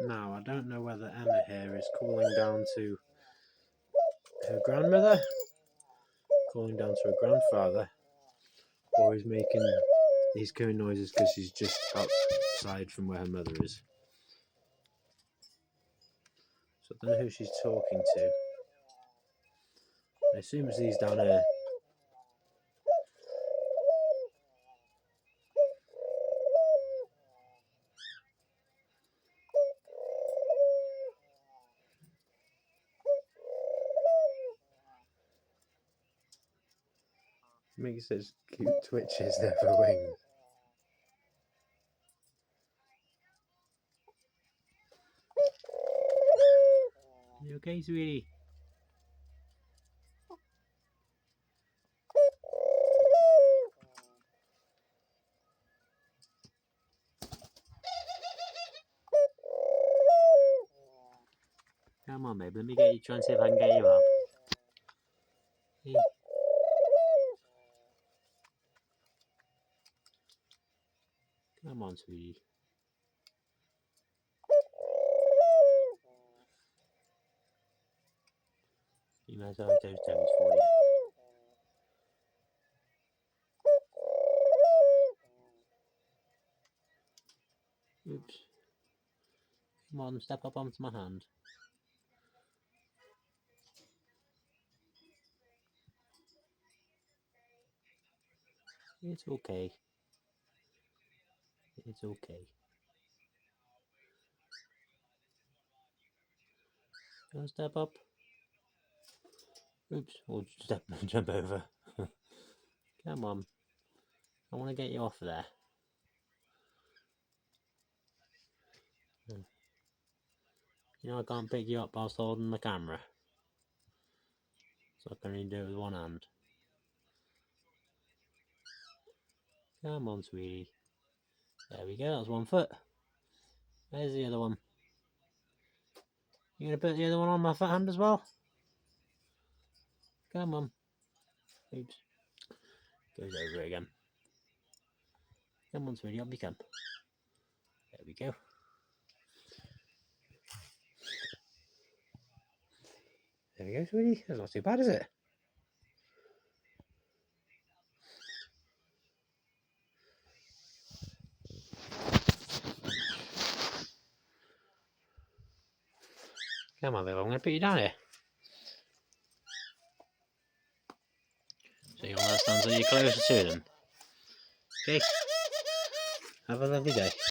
Now, I don't know whether Emma here is calling down to her grandmother, calling down to her grandfather, or is making these cooing noises because she's just outside from where her mother is. So I don't know who she's talking to. I assume it's these down here. Makes such cute twitches there for wings. You okay, sweetie? Come on, babe. Let me get you. Try and see if I can get you up. Hey. Come on, sweetie. You might as well have those toes for you. Oops. Come on, step up onto my hand. It's okay. It's okay. Don't step up. Oops. Or jump over. Come on. I want to get you off of there. You know I can't pick you up whilst holding the camera. So I can only do it with one hand. Come on, sweetie. There we go, that's 1 foot. Where's the other one? You gonna put the other one on my fat hand as well? Come on. Oops. Goes over it again. Come on, sweetie, up you come. There we go. There we go, sweetie. That's not too bad, is it? Come on, babe, I'm going to put you down here. So you want to stand so you're closer to them. Okay. Have a lovely day.